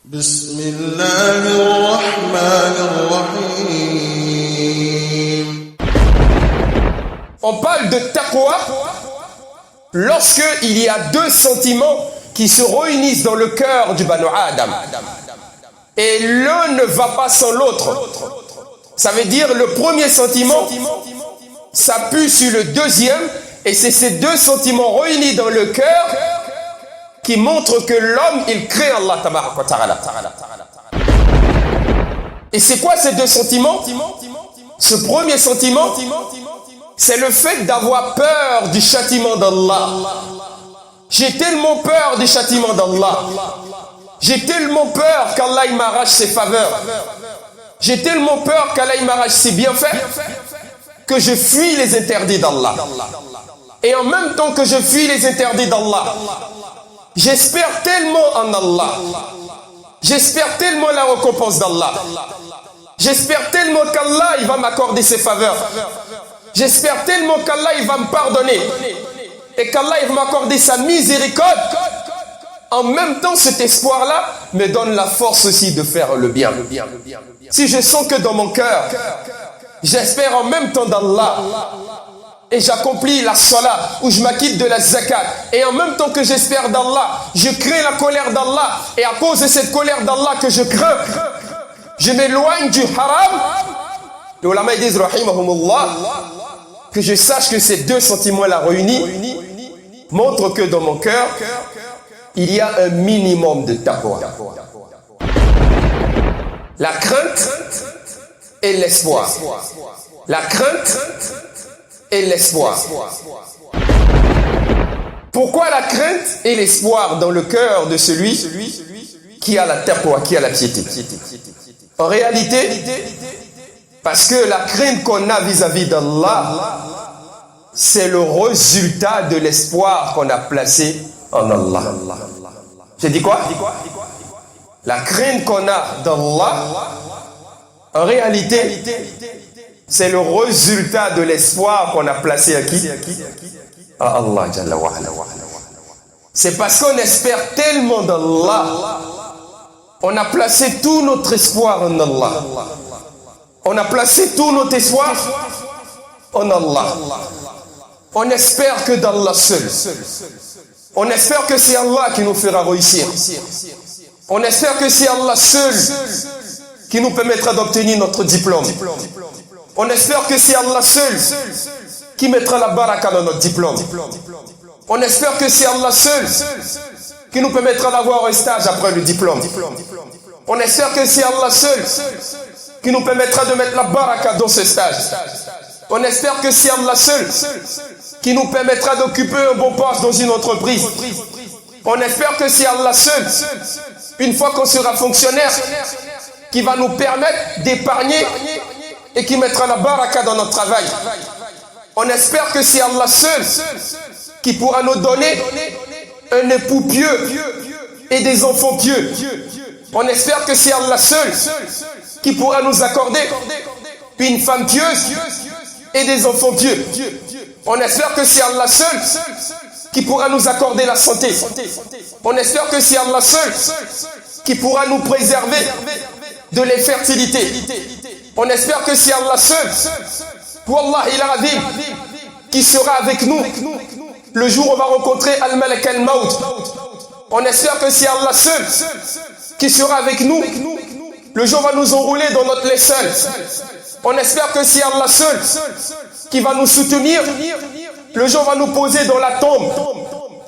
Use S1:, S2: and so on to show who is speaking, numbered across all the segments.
S1: بسم الله الرحمن الرحيم.
S2: On parle de taqwa lorsque il y a deux sentiments qui se réunissent dans le cœur du Banu Adam. Et l'un ne va pas sans l'autre. Ça veut dire le premier sentiment s'appuie sur le deuxième et c'est ces deux sentiments réunis dans le cœur qui montrent que l'homme, il crée Allah tabaraka wa ta'ala. Et c'est quoi ces deux sentiments? Ce premier sentiment, c'est le fait d'avoir peur du châtiment d'Allah. J'ai tellement peur du châtiment d'Allah. J'ai tellement peur qu'Allah il m'arrache ses faveurs. J'ai tellement peur qu'Allah il m'arrache ses bienfaits que je fuis les interdits d'Allah. Et en même temps que je fuis les interdits d'Allah, j'espère tellement en Allah. J'espère tellement la récompense d'Allah. J'espère tellement qu'Allah il va m'accorder ses faveurs. J'espère tellement qu'Allah il va me pardonner. Et qu'Allah il va m'accorder sa miséricorde. En même temps, cet espoir-là me donne la force aussi de faire le bien. Si je sens que dans mon cœur, j'espère en même temps d'Allah, et j'accomplis la salat, ou je m'acquitte de la zakat, et en même temps que j'espère d'Allah, je crains la colère d'Allah, et à cause de cette colère d'Allah que je crains, je m'éloigne du haram. Les ulama disent, rahimahumullah, que je sache que ces deux sentiments-là réunis montrent que dans mon cœur, il y a un minimum de taqwa. La crainte et l'espoir. La crainte et l'espoir. Pourquoi la crainte et l'espoir dans le cœur de celui qui a la taqwa, qui a la piété? En réalité, parce que la crainte qu'on a vis-à-vis d'Allah, c'est le résultat de l'espoir qu'on a placé en Allah. J'ai dit quoi? La crainte qu'on a d'Allah, en réalité, c'est le résultat de l'espoir qu'on a placé à qui? À Allah Jalla wa ala. C'est parce qu'on espère tellement d'Allah, on a placé tout notre espoir en Allah. On a placé tout notre espoir en Allah. On espère que d'Allah seul. On espère que c'est Allah qui nous fera réussir. On espère que c'est Allah seul qui nous permettra d'obtenir notre diplôme. On espère que c'est Allah seul qui mettra la baraka dans notre diplôme. On espère que c'est Allah seul qui nous permettra d'avoir un stage après le diplôme. On espère que c'est Allah seul qui nous permettra de mettre la baraka dans ce stage. On espère que c'est Allah seul qui nous permettra d'occuper un bon poste dans une entreprise. On espère que c'est Allah seul, une fois qu'on sera fonctionnaire, qui va nous permettre d'épargner et qui mettra la baraka dans notre travail. On espère que c'est Allah seul qui pourra nous donner un époux pieux et des enfants pieux. On espère que c'est Allah seul qui pourra nous accorder une femme pieuse et des enfants pieux. On espère que c'est Allah seul qui pourra nous accorder la santé. On espère que c'est Allah seul qui pourra nous préserver de l'infertilité. On espère que c'est Allah seul, Wallahi al-Azim, qui sera avec nous le jour où on va rencontrer Al-Malak al-Maut. On espère que c'est Allah seul qui sera avec nous le jour où on va nous enrouler dans notre linceul. On espère que c'est Allah seul qui va nous soutenir le jour où on va nous poser dans la tombe.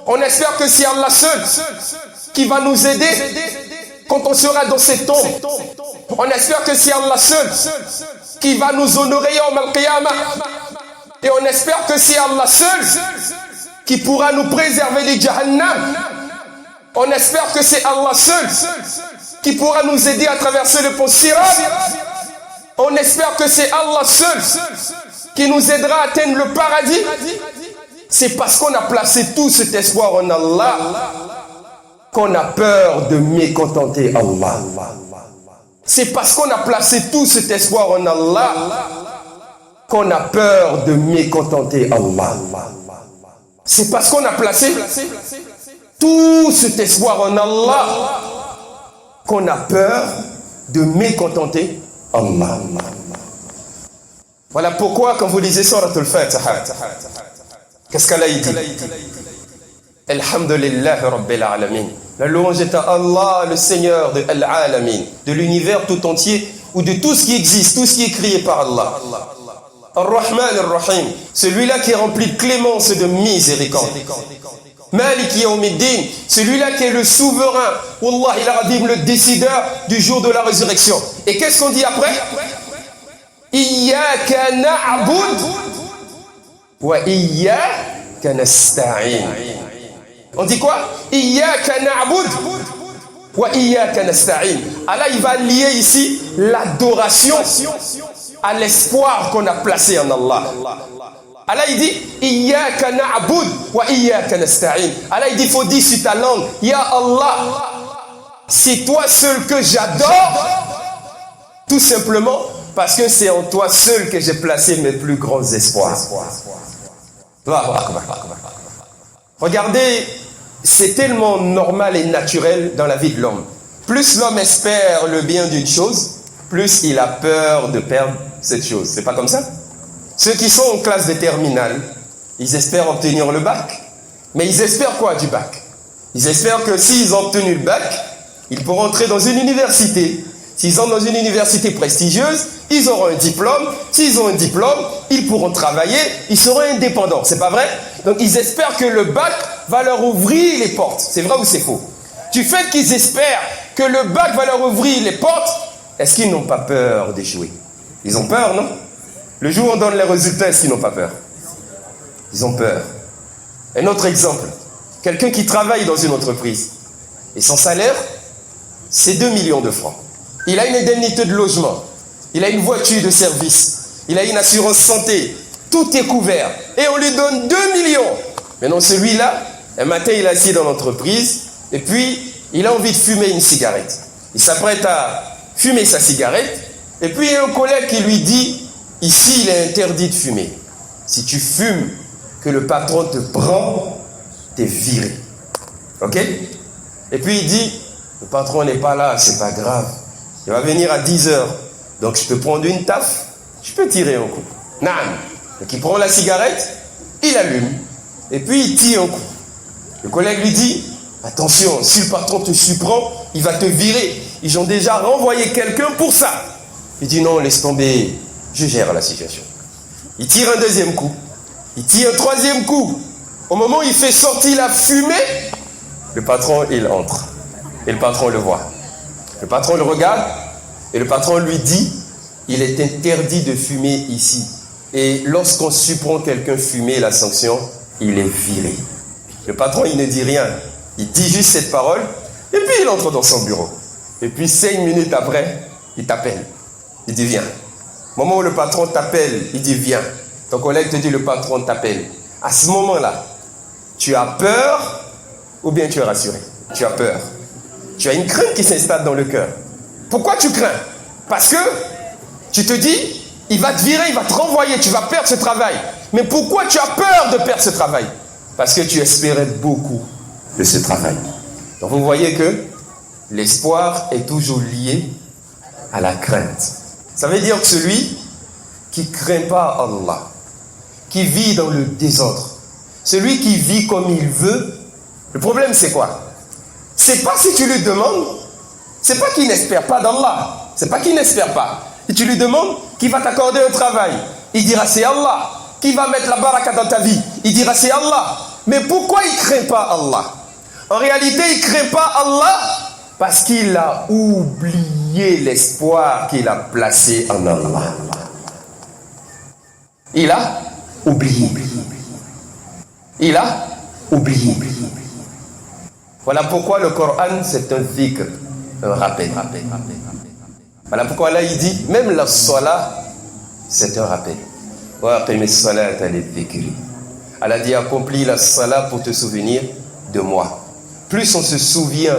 S2: On espère que c'est Allah seul qui va nous aider quand on sera dans cette tombe. On espère que c'est Allah seul qui va nous honorer Yawm al-Qiyamah. Et on espère que c'est Allah seul qui pourra nous préserver des Jahannam. On espère que c'est Allah seul qui pourra nous aider à traverser le pont Sirat. On espère que c'est Allah seul qui nous aidera à atteindre le paradis. C'est parce qu'on a placé tout cet espoir en Allah qu'on a peur de mécontenter Allah. C'est parce qu'on a placé tout cet espoir en Allah qu'on a peur de mécontenter Allah. C'est parce qu'on a placé tout cet espoir en Allah qu'on a peur de mécontenter Allah. Voilà pourquoi quand vous lisez Surat al-Fatiha, qu'est-ce qu'Allah dit? Alhamdulillah Rabbil Alamin. La louange est à Allah, le Seigneur de Al-Alamin, de l'univers tout entier, ou de tout ce qui existe, tout ce qui est créé par Allah. Ar-Rahman Ar-Rahim, celui-là qui est rempli de clémence et de miséricorde. Malik Yawmiddin, celui-là qui est le souverain, Wallahi al-Azim, le décideur du jour de la résurrection. Et qu'est-ce qu'on dit après? Iyyaka na'bud wa iyyaka nasta'in. On dit quoi? Iyyaka na'bud wa iyyaka nasta'in. Allah, il va lier ici l'adoration à l'espoir qu'on a placé en Allah. Allah, il dit Iyyaka na'bud wa iyyaka nasta'in. Allah, il dit, il faut dire sur ta langue, Ya Allah, c'est toi seul que j'adore, tout simplement parce que c'est en toi seul que j'ai placé mes plus grands espoirs. Regardez, c'est tellement normal et naturel dans la vie de l'homme. Plus l'homme espère le bien d'une chose, plus il a peur de perdre cette chose. C'est pas comme ça? Ceux qui sont en classe de terminale, ils espèrent obtenir le bac. Mais ils espèrent quoi du bac? Ils espèrent que s'ils ont obtenu le bac, ils pourront entrer dans une université. S'ils entrent dans une université prestigieuse, ils auront un diplôme. S'ils ont un diplôme, ils pourront travailler, ils seront indépendants. C'est pas vrai? Donc ils espèrent que le bac va leur ouvrir les portes. C'est vrai ou c'est faux? Du fait qu'ils espèrent que le bac va leur ouvrir les portes, est-ce qu'ils n'ont pas peur d'échouer? Ils ont peur, non? Le jour où on donne les résultats, est-ce qu'ils n'ont pas peur? Ils ont peur. Un autre exemple, quelqu'un qui travaille dans une entreprise et son salaire, c'est 2 millions de francs. Il a une indemnité de logement, il a une voiture de service, il a une assurance santé, tout est couvert et on lui donne 2 millions. Maintenant celui-là, un matin il est assis dans l'entreprise et puis il a envie de fumer une cigarette. Il s'apprête à fumer sa cigarette et puis il y a un collègue qui lui dit, ici il est interdit de fumer. Si tu fumes, que le patron te prend, t'es viré. Ok? Et puis il dit, le patron n'est pas là, c'est pas grave. Il va venir à 10h. Donc je peux prendre une taf, je peux tirer un coup. Naam. Donc il prend la cigarette, il allume, et puis il tire un coup. Le collègue lui dit, attention, si le patron te surprend, il va te virer. Ils ont déjà renvoyé quelqu'un pour ça. Il dit non, laisse tomber, je gère la situation. Il tire un deuxième coup. Il tire un troisième coup. Au moment où il fait sortir la fumée, le patron, il entre. Et le patron le voit. Le patron le regarde et le patron lui dit, il est interdit de fumer ici. Et lorsqu'on surprend quelqu'un fumer, la sanction, il est viré. Le patron, il ne dit rien. Il dit juste cette parole et puis il entre dans son bureau. Et puis 5 minutes après, il t'appelle. Il dit viens. Au moment où le patron t'appelle, il dit viens. Ton collègue te dit le patron t'appelle. À ce moment-là, tu as peur ou bien tu es rassuré? Tu as peur. Tu as une crainte qui s'installe dans le cœur. Pourquoi tu crains? Parce que tu te dis, il va te virer, il va te renvoyer, tu vas perdre ce travail. Mais pourquoi tu as peur de perdre ce travail? Parce que tu espérais beaucoup de ce travail. Donc vous voyez que l'espoir est toujours lié à la crainte. Ça veut dire que celui qui ne craint pas Allah, qui vit dans le désordre, celui qui vit comme il veut, le problème c'est quoi? C'est pas si tu lui demandes, c'est pas qu'il n'espère pas d'Allah, c'est pas qu'il n'espère pas. Si tu lui demandes qui va t'accorder un travail, il dira c'est Allah. Qui va mettre la baraka dans ta vie, il dira c'est Allah. Mais pourquoi il ne craint pas Allah? En réalité, il ne craint pas Allah parce qu'il a oublié l'espoir qu'il a placé en Allah. Il a oublié. Il a oublié. Voilà pourquoi le Coran, c'est un dhikr, un rappel. Voilà pourquoi là, il dit, même la salat, c'est un rappel. Allah dit, accomplis la salat pour te souvenir de moi. Plus on se souvient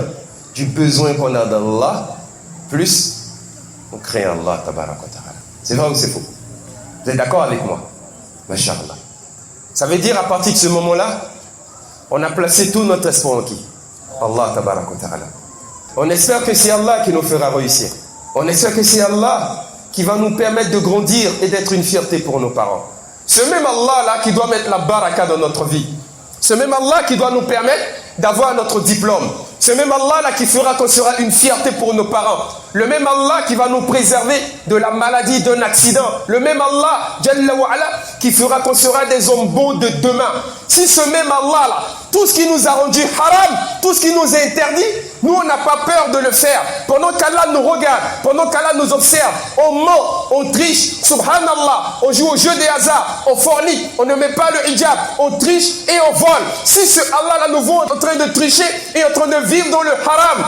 S2: du besoin qu'on a d'Allah, plus on craint Allah. C'est vrai ou c'est faux? Vous êtes d'accord avec moi? Masha'Allah. Ça veut dire à partir de ce moment-là, on a placé tout notre espoir en qui? Allah tabaraka wa ta'ala. On espère que c'est Allah qui nous fera réussir. On espère que c'est Allah qui va nous permettre de grandir et d'être une fierté pour nos parents. Ce même Allah-là qui doit mettre la baraka dans notre vie. Ce même Allah qui doit nous permettre d'avoir notre diplôme. Ce même Allah-là qui fera qu'on sera une fierté pour nos parents. Le même Allah qui va nous préserver de la maladie, d'un accident. Le même Allah, Jalla wa Ala, qui fera qu'on sera des hommes bons de demain. Si ce même Allah-là, tout ce qui nous a rendu haram, tout ce qui nous est interdit, nous on n'a pas peur de le faire. Pendant qu'Allah nous regarde, pendant qu'Allah nous observe, on ment, on triche, subhanallah, on joue au jeu des hasards, on fornique, on ne met pas le hijab, on triche et on vole. Si ce Allah-là nous voit en train de tricher et en train de vivre dans le haram,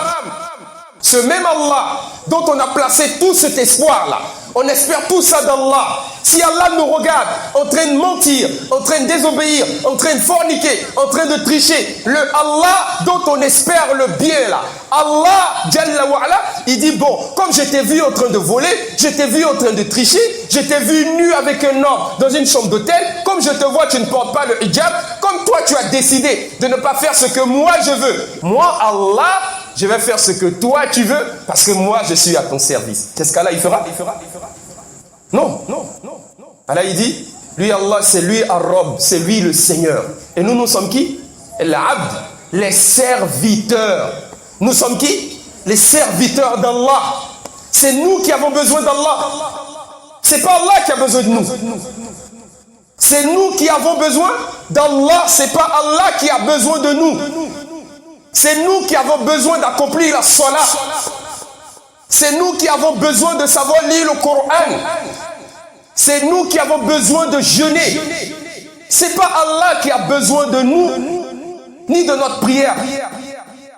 S2: ce même Allah dont on a placé tout cet espoir-là, on espère tout ça d'Allah. Si Allah nous regarde en train de mentir, en train de désobéir, en train de forniquer, en train de tricher, le Allah dont on espère le bien là, Allah, Jalla wa Ala, il dit bon, comme je t'ai vu en train de voler, je t'ai vu en train de tricher, je t'ai vu nu avec un homme dans une chambre d'hôtel, comme je te vois tu ne portes pas le hijab, comme toi tu as décidé de ne pas faire ce que moi je veux, moi Allah, je vais faire ce que toi tu veux, parce que moi je suis à ton service. Qu'est-ce qu'Allah il fera? Non. Allah il dit, lui Allah c'est lui Ar-Rabb, c'est lui le Seigneur. Et nous sommes qui? L'Abd, les serviteurs. Nous sommes qui? Les serviteurs d'Allah. C'est nous qui avons besoin d'Allah. C'est pas Allah qui a besoin de nous. C'est nous qui avons besoin d'Allah. C'est pas Allah qui a besoin de nous. C'est nous qui avons besoin d'accomplir la salat. C'est nous qui avons besoin de savoir lire le Coran. C'est nous qui avons besoin de jeûner. C'est pas Allah qui a besoin de nous, ni de notre prière.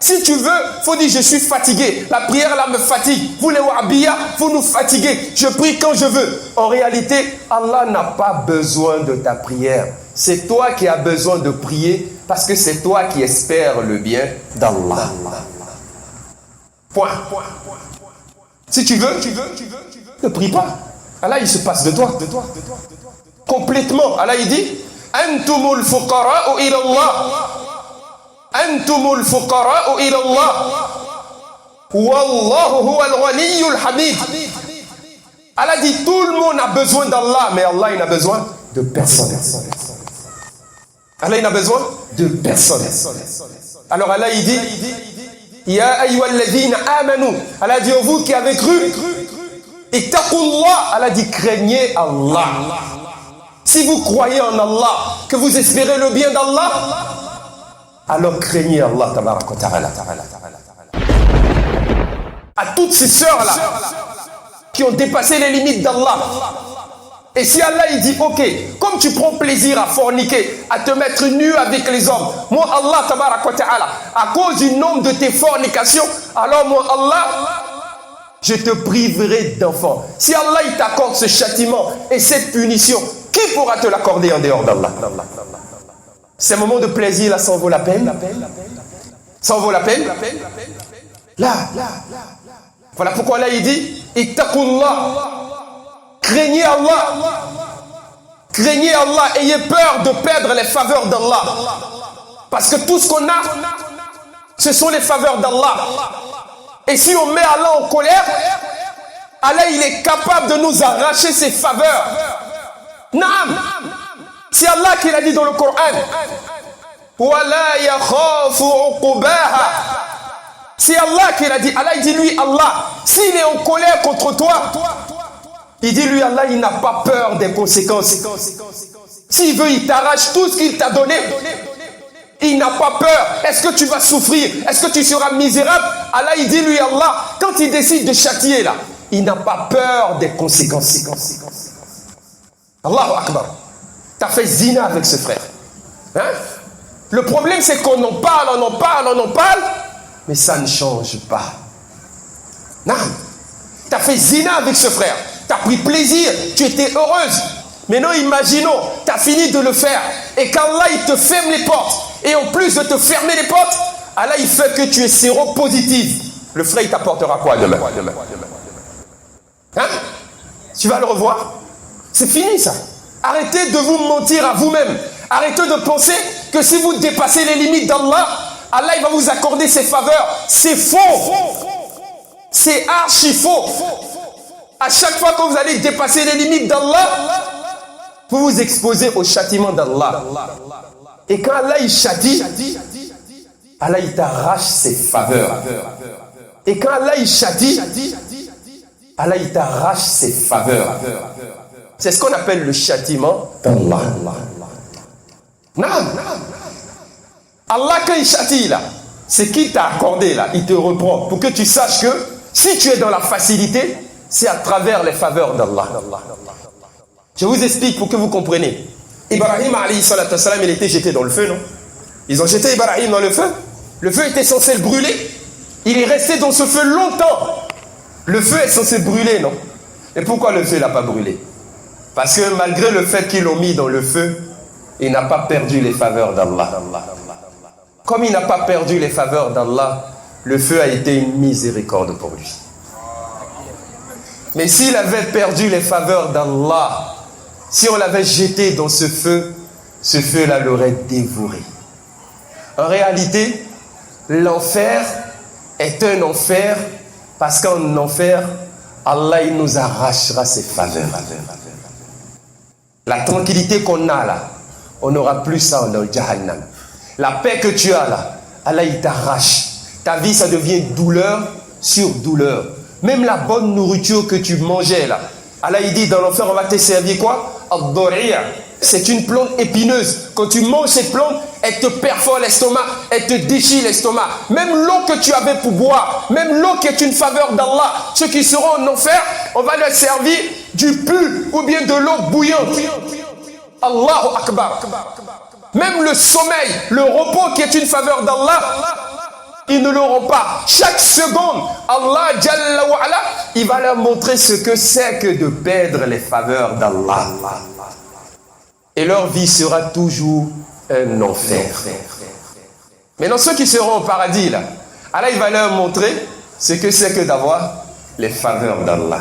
S2: Si tu veux, faut dire je suis fatigué. La prière là me fatigue. Vous les Wahhabiyas, vous nous fatiguez. Je prie quand je veux. En réalité, Allah n'a pas besoin de ta prière. C'est toi qui as besoin de prier parce que c'est toi qui espères le bien d'Allah. Point. Si tu veux, ne prie pas. Allah, il se passe de toi. Complètement. Allah, il dit Antumul fuqara'u ila Allah. Antumul fuqara'u ila Allah. Wallahu huwa al-ghaniyyul hamid. Allah dit tout le monde a besoin d'Allah, mais Allah, il n'a besoin de personne. Allah, il n'a besoin de personne. Alors Allah, il dit Ya ayyuhalladhina amanu. Allah dit, vous qui avez cru, ittaqullah. Allah dit, craignez Allah. Si vous croyez en Allah, que vous espérez le bien d'Allah, alors craignez Allah tabaraka wa ta'ala. À toutes ces sœurs-là, qui ont dépassé les limites d'Allah. Et si Allah il dit, ok, comme tu prends plaisir à forniquer, à te mettre nu avec les hommes, moi Allah tabaraka wa ta'ala, à cause du nombre de tes fornications, alors moi Allah, je te priverai d'enfants. Si Allah il t'accorde ce châtiment et cette punition, qui pourra te l'accorder en dehors d'Allah? Ces moments de plaisir là, ça en vaut la peine? Ça en vaut la peine? Là. Voilà pourquoi là il dit, ittaqullah. Craignez Allah. Craignez Allah. Ayez peur de perdre les faveurs d'Allah. Parce que tout ce qu'on a, ce sont les faveurs d'Allah. Et si on met Allah en colère, Allah il est capable de nous arracher ses faveurs. Naam. C'est Allah qui l'a dit dans le Coran. Wala yakhafu uqbaha. C'est Allah qui l'a dit. Allah il dit lui Allah, s'il est en colère contre toi, il dit lui Allah, il n'a pas peur des conséquences. S'il veut, il t'arrache tout ce qu'il t'a donné. Il n'a pas peur. Est-ce que tu vas souffrir? Est-ce que tu seras misérable? Allah, il dit lui Allah, quand il décide de châtier là, il n'a pas peur des conséquences. Allahu Akbar. T'as fait zina avec ce frère. Hein? Le problème c'est qu'on en parle, mais ça ne change pas. Non. T'as fait zina avec ce frère. T'as pris plaisir, tu étais heureuse. Mais non, imaginons, t'as fini de le faire. Et qu'Allah, il te ferme les portes. Et en plus de te fermer les portes, Allah, il fait que tu es séropositif. Le frère, il t'apportera quoi demain? Hein? Tu vas le revoir? C'est fini ça. Arrêtez de vous mentir à vous-même. Arrêtez de penser que si vous dépassez les limites d'Allah, Allah il va vous accorder ses faveurs. C'est faux. C'est archi faux. À chaque fois que vous allez dépasser les limites d'Allah, vous vous exposez au châtiment d'Allah. Et quand Allah il châtie, Allah il t'arrache ses faveurs. Et quand Allah il châtie, Allah il t'arrache ses faveurs. C'est ce qu'on appelle le châtiment d'Allah. Allah quand il châtie là, c'est qu'il t'a accordé là, il te reprend pour que tu saches que si tu es dans la facilité, c'est à travers les faveurs d'Allah. Je vous explique pour que vous compreniez. Ibrahim alayhi salatu wassalam, il était jeté dans le feu, non? Ils ont jeté Ibrahim dans le feu. Le feu était censé le brûler. Il est resté dans ce feu longtemps. Le feu est censé brûler, non? Et pourquoi le feu n'a pas brûlé? Parce que malgré le fait qu'ils l'ont mis dans le feu, il n'a pas perdu les faveurs d'Allah. Comme il n'a pas perdu les faveurs d'Allah, le feu a été une miséricorde pour lui. Mais s'il avait perdu les faveurs d'Allah, si on l'avait jeté dans ce feu-là l'aurait dévoré. En réalité, l'enfer est un enfer parce qu'en enfer, Allah il nous arrachera ses faveurs. La tranquillité qu'on a là, on n'aura plus ça dans le Jahannam. La paix que tu as là, Allah il t'arrache. Ta vie ça devient douleur sur douleur. Même la bonne nourriture que tu mangeais là, Allah il dit dans l'enfer on va te servir quoi? Ad-Doriya. C'est une plante épineuse. Quand tu manges cette plante, elle te perfore l'estomac, elle te déchire l'estomac. Même l'eau que tu avais pour boire, même l'eau qui est une faveur d'Allah, ceux qui seront en enfer, on va leur servir du pu ou bien de l'eau bouillante. Allahu Akbar. Même le sommeil, le repos qui est une faveur d'Allah, ils ne l'auront pas. Chaque seconde, Allah Jalla wa Ala, il va leur montrer ce que c'est que de perdre les faveurs d'Allah. Et leur vie sera toujours un enfer. Maintenant, ceux qui seront au paradis, là, Allah il va leur montrer ce que c'est que d'avoir les faveurs d'Allah.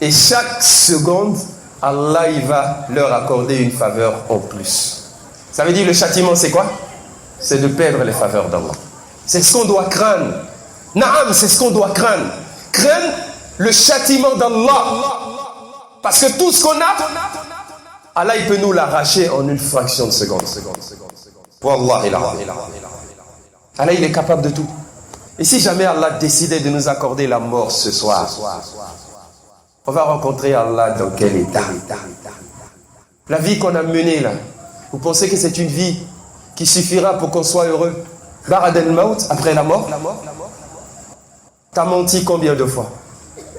S2: Et chaque seconde, Allah il va leur accorder une faveur en plus. Ça veut dire le châtiment, c'est quoi? C'est de perdre les faveurs d'Allah. C'est ce qu'on doit craindre. Naam, c'est ce qu'on doit craindre. Craindre le châtiment d'Allah. Parce que tout ce qu'on a, Allah il peut nous l'arracher en une fraction de seconde. Wallah, Allah il est capable de tout. Et si jamais Allah décidait de nous accorder la mort ce soir, on va rencontrer Allah dans quel état? La vie qu'on a menée là, vous pensez que c'est une vie qui suffira pour qu'on soit heureux? Ba'ad al-maut, après la mort. T'as menti combien de fois?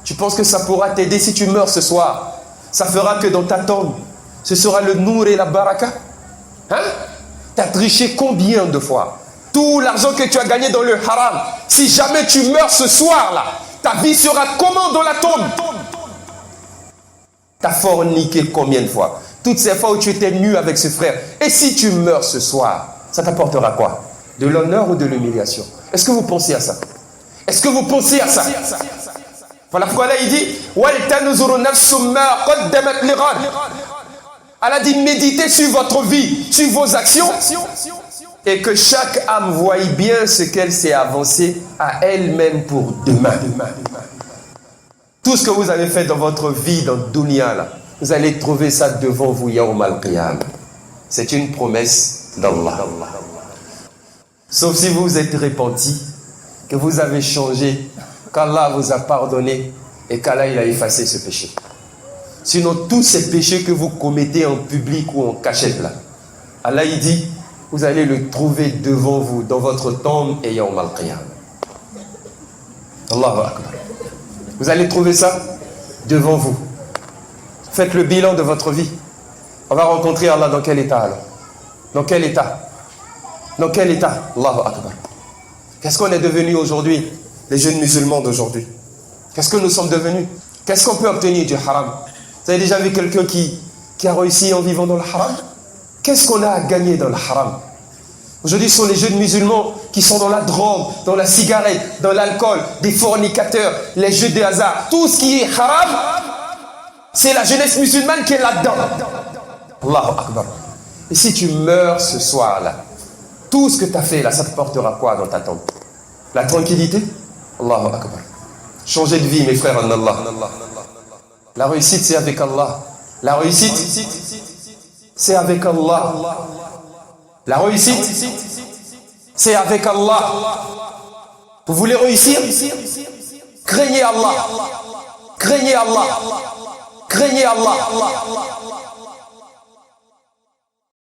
S2: Tu penses que ça pourra t'aider si tu meurs ce soir? Ça fera que dans ta tombe, ce sera le nour et la baraka? Hein? T'as triché combien de fois? Tout l'argent que tu as gagné dans le haram, si jamais tu meurs ce soir là, ta vie sera comment dans la tombe? T'as forniqué combien de fois? Toutes ces fois où tu étais nu avec ce frère. Et si tu meurs ce soir, ça t'apportera quoi? De l'honneur ou de l'humiliation? Est-ce que vous pensez à ça? Est-ce que vous pensez à ça? Voilà pourquoi là il dit Allah dit méditez sur votre vie, sur vos actions, et que chaque âme voie bien ce qu'elle s'est avancée à elle-même pour demain. Tout ce que vous avez fait dans votre vie, dans le dunya là, vous allez trouver ça devant vous Yawm al-Qiyam. C'est une promesse d'Allah. Sauf si vous vous êtes repenti, que vous avez changé, qu'Allah vous a pardonné et qu'Allah il a effacé ce péché. Sinon, tous ces péchés que vous commettez en public ou en cachette là, Allah il dit, vous allez le trouver devant vous, dans votre tombe et Yawm al-Qiyam. Allahu Akbar. Vous allez trouver ça devant vous. Faites le bilan de votre vie. On va rencontrer Allah dans quel état alors? Dans quel état? Dans quel état? Allahu Akbar. Qu'est-ce qu'on est devenu aujourd'hui, les jeunes musulmans d'aujourd'hui? Qu'est-ce que nous sommes devenus? Qu'est-ce qu'on peut obtenir du haram? Vous avez déjà vu quelqu'un qui a réussi en vivant dans le haram? Qu'est-ce qu'on a à gagner dans le haram? Aujourd'hui, ce sont les jeunes musulmans qui sont dans la drogue, dans la cigarette, dans l'alcool, des fornicateurs, les jeux de hasard. Tout ce qui est haram, c'est la jeunesse musulmane qui est là-dedans. Allahu Akbar. Et si tu meurs ce soir-là, tout ce que tu as fait là, ça te portera quoi dans ta tombe? La tranquillité? Allahu Akbar. Changer de vie, mes frères en Allah. La réussite, c'est avec Allah. La réussite, c'est avec Allah. La réussite, c'est avec Allah. Vous voulez réussir? Craignez Allah. Craignez Allah. Craignez Allah.